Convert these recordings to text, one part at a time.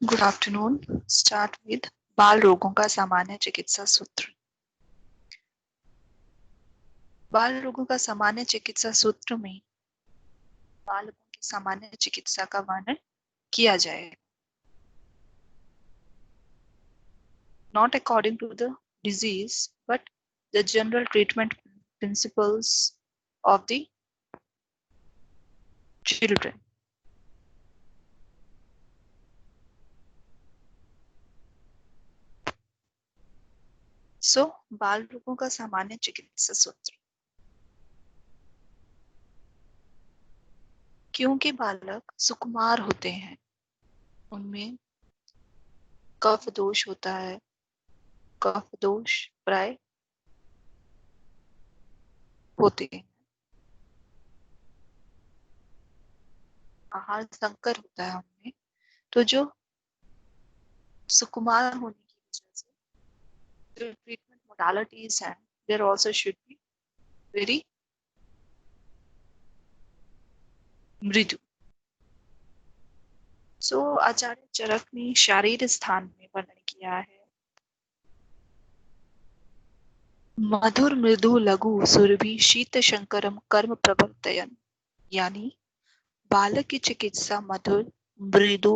Good afternoon. Start with बाल रोगों का सामान्य चिकित्सा सूत्र। बाल रोगों का सामान्य चिकित्सा सूत्र में बाल रोगों की सामान्य चिकित्सा का वर्णन किया जाएगा। Not according to the disease but the general treatment principles of the children. So बाल रोगों का सामान्य चिकित्सा सूत्र। क्योंकि बालक सुकुमार होते हैं, उनमें कफ दोष होता है। कफ दोष प्राय होते हैं। आहार संकर होता है उनमें। तो जो सुकुमार होने की वजह से जो ट्रीटमेंट मोडालिटीज हैं, there also should be very मृदु। सो आचार्य चरक ने शारीर स्थान में वर्णन किया है। मधुर मृदु लघु सुरभि शीत शंकरम कर्म प्रवर्तयन, यानी बालक की चिकित्सा मधुर मृदु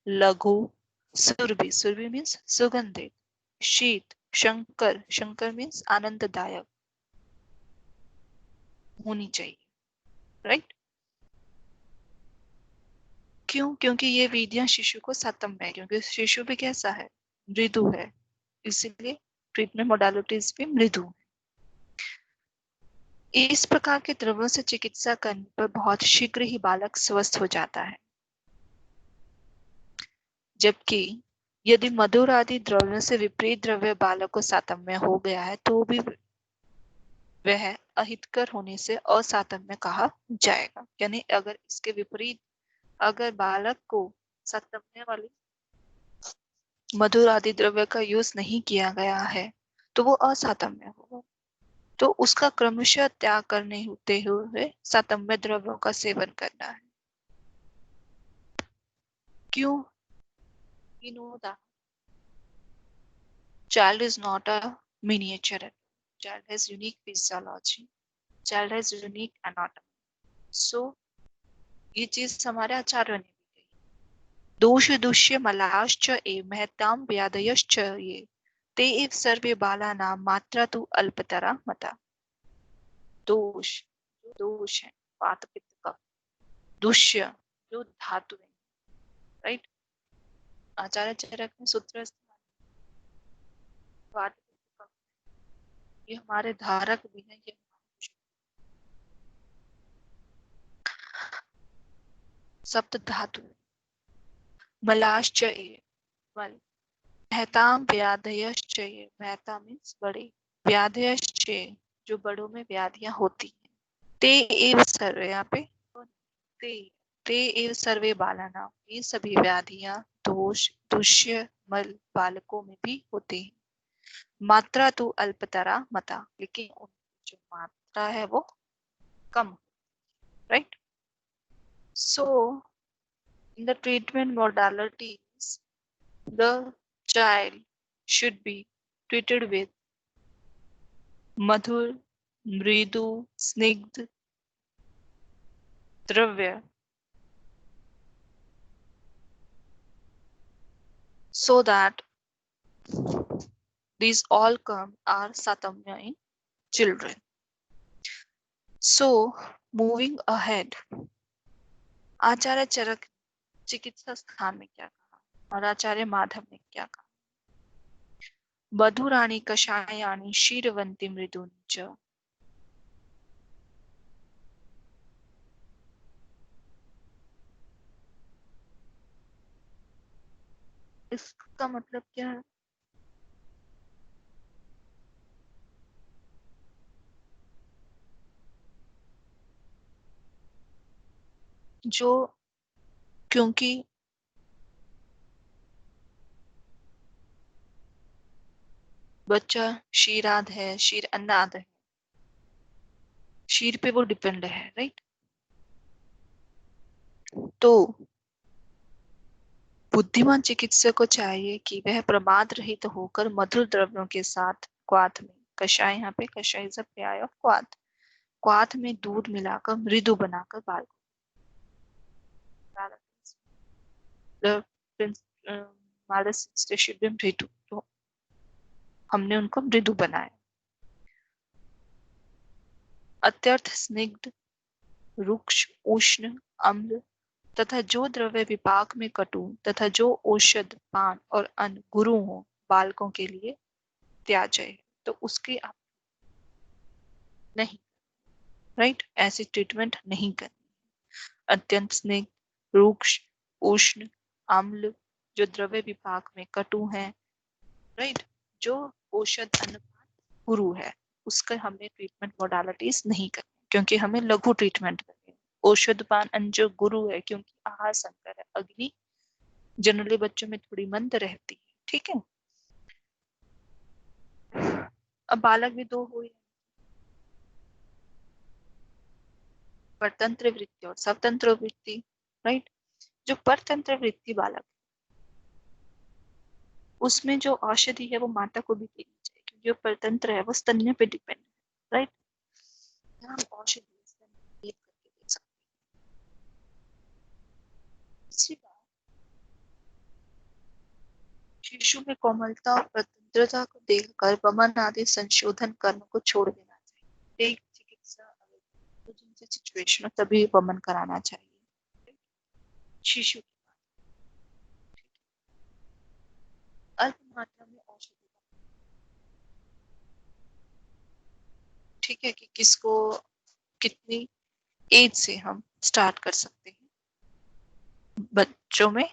लघु सुरभि, सुरभि मीन्स सुगंधित, शीत शंकर, शंकर मीन्स आनंददायक होनी चाहिए। राइट? क्यों? क्योंकि ये विधियां शिशु को सातम्य है, क्योंकि शिशु भी कैसा है? मृदु है, इसीलिए ट्रीटमेंट मोडालिटीज भी मृदु है। इस प्रकार के द्रव्यों से चिकित्सा करने पर बहुत शीघ्र ही बालक स्वस्थ हो जाता है। जबकि यदि मधुर आदि द्रव्यों से विपरीत द्रव्य बालक को सातम्य हो गया है तो भी वह अहितकर होने से असातम्य कहा जाएगा। यानी अगर इसके विपरीत अगर बालक को सातम्य वाली मधुर आदि द्रव्य का यूज नहीं किया गया है तो वो असातम्य होगा। तो उसका क्रमशः त्याग करने होते हुए सातम्य द्रव्यों का सेवन करना है। क्यों? We know that child is not a miniature. Child has unique physiology. Child has unique anatomy. So ये चीज हमारे आचार्य ने भी कही। दोष दुष्य मलाश्च ए महताम व्याधयश्च ये ते एव सर्वे बालानां मात्रा तु अल्पतरा मता। दोष, जो दोष है वात पित्त का, दुष्य जो धातु है, राइट? आचार्य चरक में सूत्र वात पित्त का, ये हमारे धारक भी है, ये सप्त धातु। मलाश्च ए मल, महताम व्याधयश्च ये, महता मीन्स बड़े, व्याधयश्च जो बड़ों में व्याधियां होती हैं। ते एव सर्वे, यहाँ पे ते एव सर्वे बालानां, ये सभी व्याधियां दोष दुष्य मल बालकों में भी होते हैं। मात्रा तो अल्पतरा मता, लेकिन जो मात्रा है वो कम, right? So in the treatment modalities the child should be treated with madhur mridu snigdh dravya so that these all come are satamya in children. So moving ahead, आचार्य चरक चिकित्सा स्थान में क्या कहा और आचार्य माधव ने क्या कहा? मधुराणि कषायाणि क्षीरवन्ति मृदूनि च। इसका मतलब क्या है? जो क्योंकि बच्चा क्षीराद है, क्षीर अन्नाद है, क्षीर पे वो डिपेंड है, राइट? तो बुद्धिमान चिकित्सक को चाहिए कि वह प्रमाद रहित होकर मधुर द्रव्यों के साथ क्वाथ में, कषाय, यहाँ पे कषाय इज अ पर्याय ऑफ क्वाथ, क्वाथ में दूध मिलाकर मृदु बनाकर बाल को, मृदु, तो हमने उनको मृदु बनाया। अत्यर्थ स्निग्ध, रुक्ष, उष्ण, अम्ल तथा जो द्रव्य विपाक में कटु तथा जो औषध, पान और अन्न गुरु हो बालकों के लिए त्याज्य, तो उसकी आप नहीं, राइट, ऐसी ट्रीटमेंट नहीं करनी। अत्यंत स्निग्ध, रुक्ष, उष्ण, अम्ल, जो द्रव्य विपाक में कटु है, राइट, जो औषध, अन्न, गुरु है, उसका हमें ट्रीटमेंट मोडालिटीज नहीं करनी, क्योंकि हमें लघु ट्रीटमेंट करनी है। औषध, पान, अन्न जो गुरु है, क्योंकि आहार संकर है, अग्नि जनरली बच्चों में थोड़ी मंद रहती है, ठीक है। अब बालक भी दो हुए, परतंत्र वृत्ति और स्वतंत्र वृत्ति, राइट। जो परतंत्र वृत्ति बालक, उसमें जो औषधि है वो माता को भी देनी चाहिए, क्योंकि जो परतंत्र है वो स्तन्य पे डिपेंड है, राइट। हम औषधि करके दे सकते हैं। दूसरी बात, शिशु में कोमलता और स्वतंत्रता को देखकर वमन आदि संशोधन कर्म को छोड़ देना चाहिए। एक चिकित्सा इमरजेंसी सिचुएशन हो तभी वमन कराना चाहिए शिशु की बात। अल्प मात्रा में औषधि, ठीक है, कि किसको कितनी एज से हम स्टार्ट कर सकते हैं बच्चों में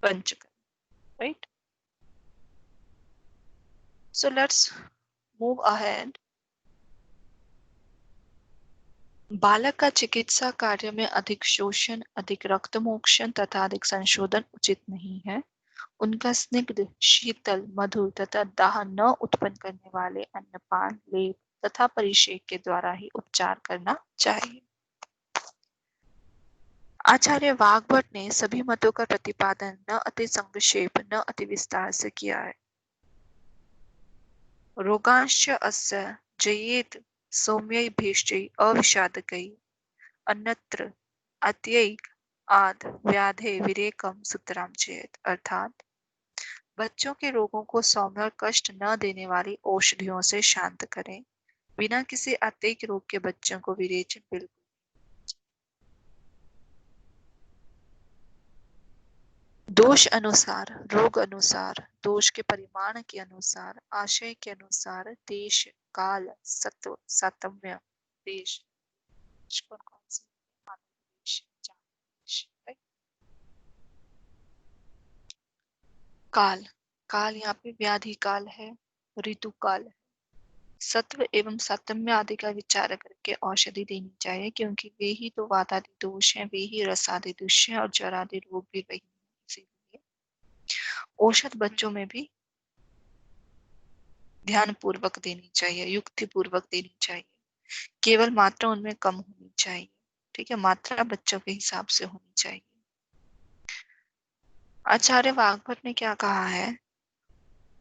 panchakarma, right. So let's move ahead. बालक का चिकित्सा कार्य में अधिक शोषण, अधिक रक्तमोक्षण तथा अधिक संशोधन उचित नहीं है। उनका स्निग्ध, शीतल, मधुर तथा दाह न उत्पन्न करने वाले अन्नपान, लेप तथा परिषेक के द्वारा ही उपचार करना चाहिए। आचार्य वाग्भट ने सभी मतों का प्रतिपादन न अति संक्षेप न अति विस्तार से किया है। रोगांश्च अस्य जयेत सौम्यैर्भीष्टै अविषादकै अन्यत्र अत्यैक आद व्याधे विरेकम सुतराम चेत, अर्थात बच्चों के रोगों को सौम्य और कष्ट न देने वाली औषधियों से शांत करें, बिना किसी अत्यैक रोग के बच्चों को विरेचन बिल्कुल। दोष अनुसार, रोग अनुसार, दोष के परिमाण के अनुसार, आशय के अनुसार, देश, काल, सत्व, सातम्य, देश, कौन कौन से काल, काल यहाँ पे व्याधि काल है, ऋतु काल है, सत्व एवं सातम्य आदि का विचार करके औषधि देनी चाहिए, क्योंकि वे ही तो वातादि दोष हैं, वे ही रसादि दोष हैं और जरादि रोग भी वही है। इसीलिए औषध बच्चों में भी ध्यान पूर्वक देनी चाहिए, युक्ति पूर्वक देनी चाहिए, केवल मात्रा उनमें कम होनी चाहिए, ठीक है, मात्रा बच्चों के हिसाब से होनी चाहिए। आचार्य वाग्भट ने क्या कहा है,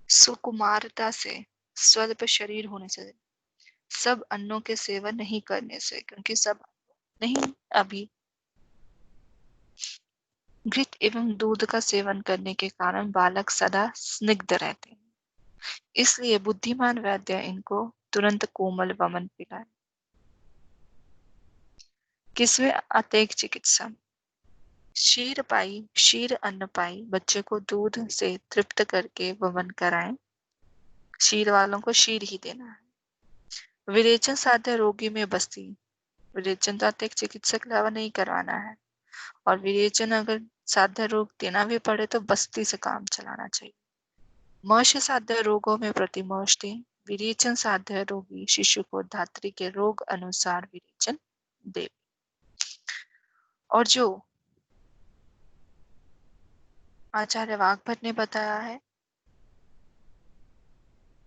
सुकुमारता से, स्वल्प शरीर होने से, सब अन्नों के सेवन नहीं करने से, क्योंकि सब नहीं, अभी घृत एवं दूध का सेवन करने के कारण बालक सदा स्निग्ध रहते हैं। इसलिए बुद्धिमान वैद्य इनको तुरंत कोमल वमन पिलाए। किसवें अत्यैक चिकित्सा, शीर पाई, शीर अन्न पाई, बच्चे को दूध से तृप्त करके वमन कराएं। शीर वालों को शीर ही देना है। विरेचन साध्य रोगी में बस्ती, विरेचन तो अत्यैक चिकित्सक के अलावा नहीं करवाना है, और विरेचन अगर साध्य रोग देना भी पड़े तो बस्ती से काम चलाना चाहिए। मर्श साध्य रोगों में प्रतिमर्श दें। विरेचन साध्य रोगी शिशु को धात्री के रोग अनुसार विरेचन दे। और जो आचार्य वाग्भट ने बताया है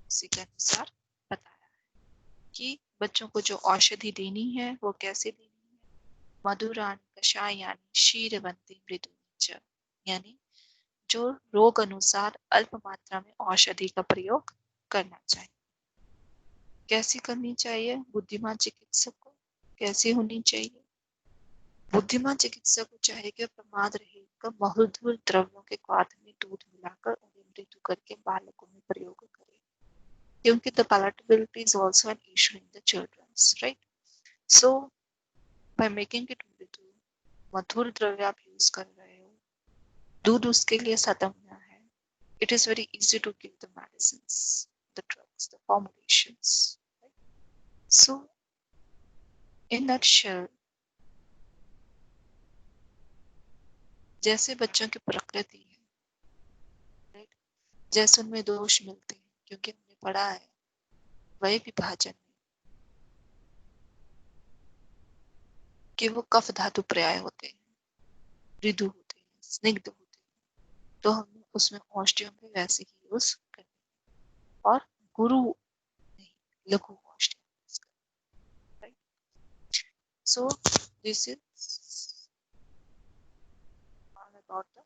उसी के अनुसार बताया है कि बच्चों को जो औषधि देनी है वो कैसे देनी है। मधुरानी कषायानी क्षीरवंती मृदु च, यानी जो रोग अनुसार अल्प मात्रा में औषधि का प्रयोग करना चाहिए। कैसी करनी चाहिए? बुद्धिमान चिकित्सक को कैसी होनी चाहिए? बुद्धिमान चिकित्सक को चाहिए कि प्रमाद रहित का मधुर द्रव्यों के क्वाथ में दूध मिलाकर उन्हें मृत्यु करके बालकों में प्रयोग करे, क्योंकि the palatability is also an issue in the children's, right? So by making it मृत्यु, मधुर द्रव्य आप यूज कर रहे हो, दूध उसके लिए सतम्य है, it is very easy to give the medicines, the drugs, the formulations, right? So in nutshell, जैसे बच्चों की प्रकृति है, right? जैसे उनमें दोष मिलते हैं, क्योंकि हमने पढ़ा है वही विभाजन में कि वो कफ धातु पर्याय होते हैं, मृदु होते हैं, स्निग्ध होते हैं, तो हम उसमें औषधियों पे वैसे ही यूज करते हैं और गुरु नहीं, लघु औषधि यूज करते हैं, right? So this is all about the